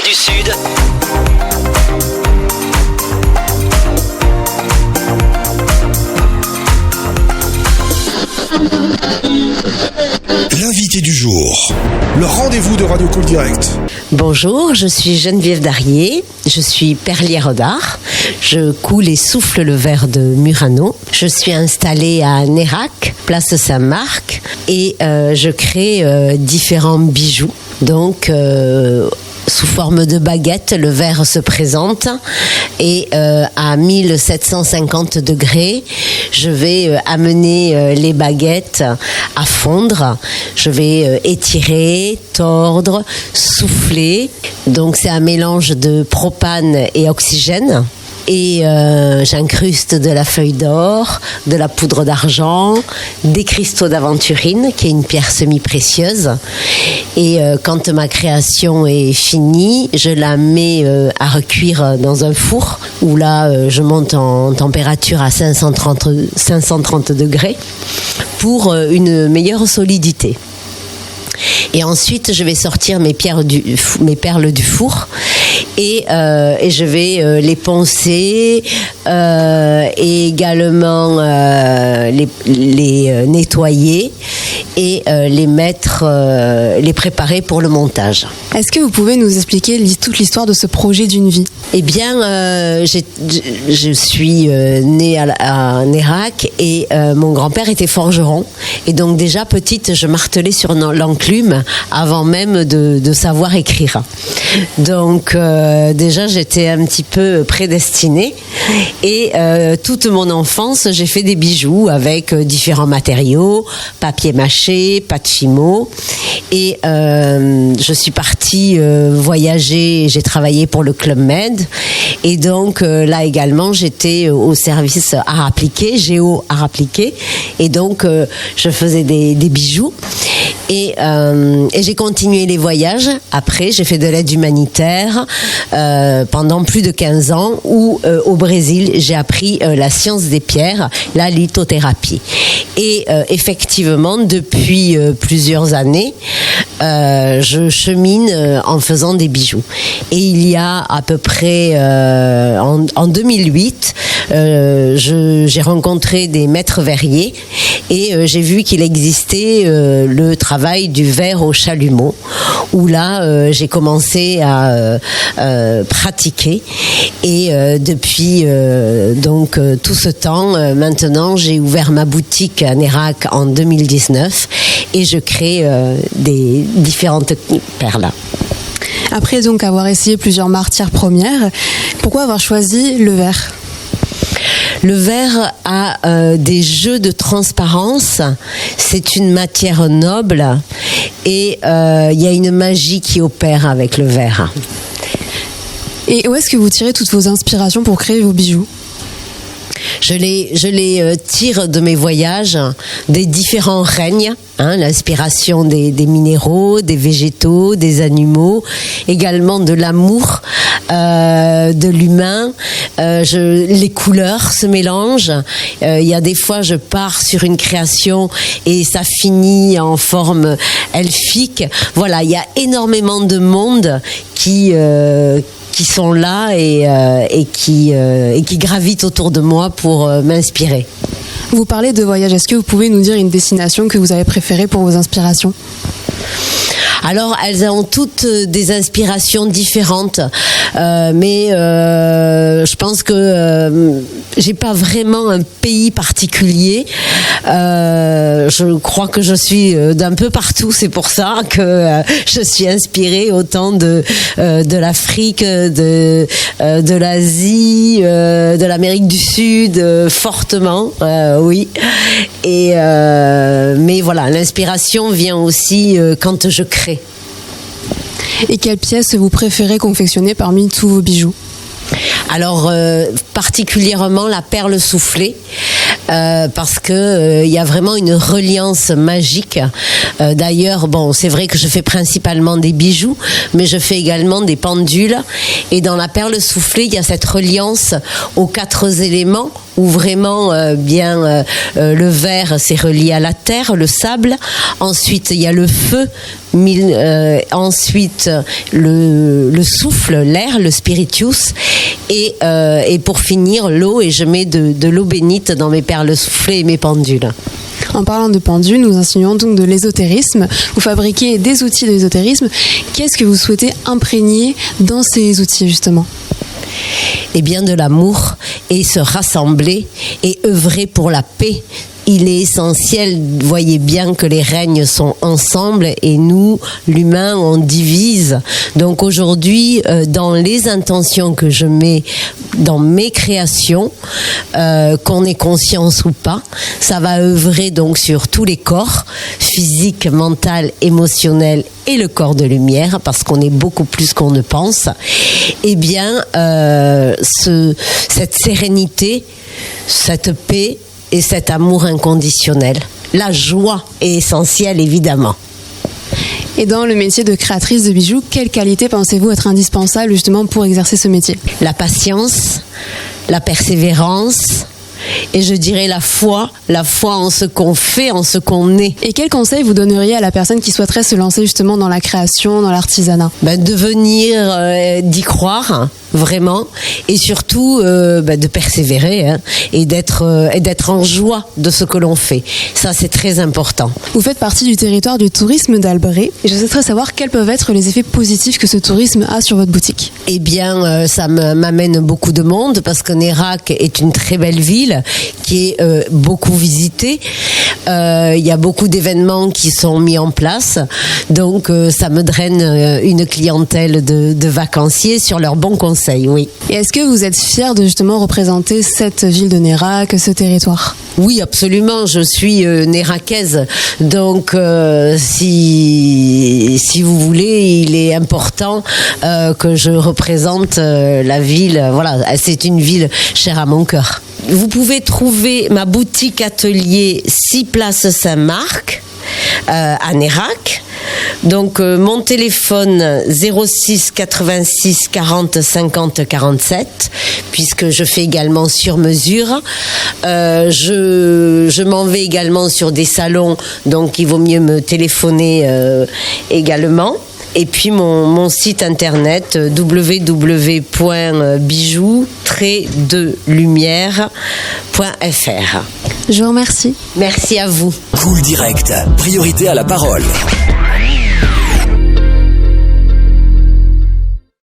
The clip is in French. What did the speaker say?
du Sud. L'invité du jour, le rendez-vous de Radio Cool Direct. Bonjour, je suis Geneviève Darier, je suis perlière d'art, je coule et souffle le verre de Murano. Je suis installée à Nérac, place Saint-Marc, et je crée différents bijoux. Donc, sous forme de baguette, le verre se présente et à 1750 degrés, je vais amener les baguettes à fondre. Je vais étirer, tordre, souffler. Donc c'est un mélange de propane et oxygène. Et j'incruste de la feuille d'or, de la poudre d'argent, des cristaux d'aventurine, qui est une pierre semi-précieuse. Et quand ma création est finie, je la mets à recuire dans un four, où là, je monte en température à 530 degrés pour une meilleure solidité. Et ensuite, je vais sortir mes perles du four et je vais les poncer et également les nettoyer et les préparer pour le montage. Est-ce que vous pouvez nous expliquer toute l'histoire de ce projet d'une vie ? Eh bien, je suis née à Nérac et mon grand-père était forgeron. Et donc déjà petite, je martelais sur l'enclume avant même de savoir écrire. Donc déjà, j'étais un petit peu prédestinée. Et toute mon enfance, j'ai fait des bijoux avec différents matériaux, papier mâché, pâte fimo. Et je suis partie voyager, j'ai travaillé pour le Club Med. Et donc là également, j'étais au service art appliqué, géo art appliqué. Et donc, je faisais des bijoux. Et j'ai continué les voyages. Après, j'ai fait de l'aide humanitaire pendant plus de 15 ans où au Brésil, j'ai appris la science des pierres, la lithothérapie. Et effectivement, depuis plusieurs années, je chemine en faisant des bijoux. Et il y a à peu près en 2008, j'ai rencontré des maîtres verriers et j'ai vu qu'il existait le travail du verre au chalumeau, où là j'ai commencé à pratiquer et depuis donc tout ce temps maintenant j'ai ouvert ma boutique à Nérac en 2019 et je crée des différentes perles. Après donc avoir essayé plusieurs matières premières, pourquoi avoir choisi le verre ? Le verre a des jeux de transparence, c'est une matière noble et il y a une magie qui opère avec le verre. Et où est-ce que vous tirez toutes vos inspirations pour créer vos bijoux ? Je les tire de mes voyages, des différents règnes, l'inspiration des minéraux, des végétaux, des animaux, également de l'amour, de l'humain. Les couleurs se mélangent. Il y a des fois, je pars sur une création et ça finit en forme elfique. Voilà, il y a énormément de mondes qui sont là et qui gravitent autour de moi pour m'inspirer. Vous parlez de voyage. Est-ce que vous pouvez nous dire une destination que vous avez préférée pour vos inspirations ? Alors, elles ont toutes des inspirations différentes, mais je pense que j'ai pas vraiment un pays particulier. Je crois que je suis d'un peu partout. C'est pour ça que je suis inspirée autant de l'Afrique, de l'Asie, de l'Amérique du Sud, fortement, oui. Et mais voilà, l'inspiration vient aussi quand je crée. Et quelle pièce vous préférez confectionner parmi tous vos bijoux ? Alors particulièrement la perle soufflée parce que il y a vraiment une reliance magique. D'ailleurs, bon, c'est vrai que je fais principalement des bijoux, mais je fais également des pendules. Et dans la perle soufflée, il y a cette reliance aux 4 éléments où vraiment le verre c'est relié à la terre, le sable. Ensuite il y a le feu, ensuite le souffle, l'air, le spiritus, et pour finir l'eau, et je mets de l'eau bénite dans mes perles soufflées et mes pendules. En parlant de pendules, nous insinuons donc de l'ésotérisme. Vous fabriquez des outils d'ésotérisme. Qu'est-ce que vous souhaitez imprégner dans ces outils, justement ? Eh bien, de l'amour, et se rassembler et œuvrer pour la paix. Il est essentiel, voyez bien que les règnes sont ensemble et nous, l'humain, on divise. Donc aujourd'hui, dans les intentions que je mets dans mes créations, qu'on ait conscience ou pas, ça va œuvrer donc sur tous les corps, physique, mental, émotionnel et le corps de lumière, parce qu'on est beaucoup plus qu'on ne pense. Eh bien, cette sérénité, cette paix, et cet amour inconditionnel. La joie est essentielle, évidemment. Et dans le métier de créatrice de bijoux, quelles qualités pensez-vous être indispensables justement pour exercer ce métier ? La patience, la persévérance, et je dirais la foi en ce qu'on fait, en ce qu'on est. Et quels conseils vous donneriez à la personne qui souhaiterait se lancer justement dans la création, dans l'artisanat ? De venir, d'y croire, vraiment, et surtout de persévérer, et d'être en joie de ce que l'on fait. Ça, c'est très important. Vous faites partie du territoire du tourisme d'Albret, et je souhaiterais savoir quels peuvent être les effets positifs que ce tourisme a sur votre boutique. Eh bien, ça m'amène beaucoup de monde, parce que Nérac est une très belle ville qui est beaucoup visitée. Il y a beaucoup d'événements qui sont mis en place, donc ça me draine une clientèle de vacanciers sur leurs bons conseils, oui. Et est-ce que vous êtes fière de justement représenter cette ville de Nérac, ce territoire ? Oui, absolument, je suis néracaise, donc si vous voulez, il est important que je représente la ville. Voilà, c'est une ville chère à mon cœur. Vous pouvez trouver ma boutique atelier 6 place Saint-Marc à Nérac. Donc mon téléphone 06 86 40 50 47, puisque je fais également sur mesure. Je m'en vais également sur des salons, donc il vaut mieux me téléphoner également. Et puis mon site internet www.bijou-lumière.fr. Je vous remercie. Merci à vous. Cool Direct, priorité à la parole.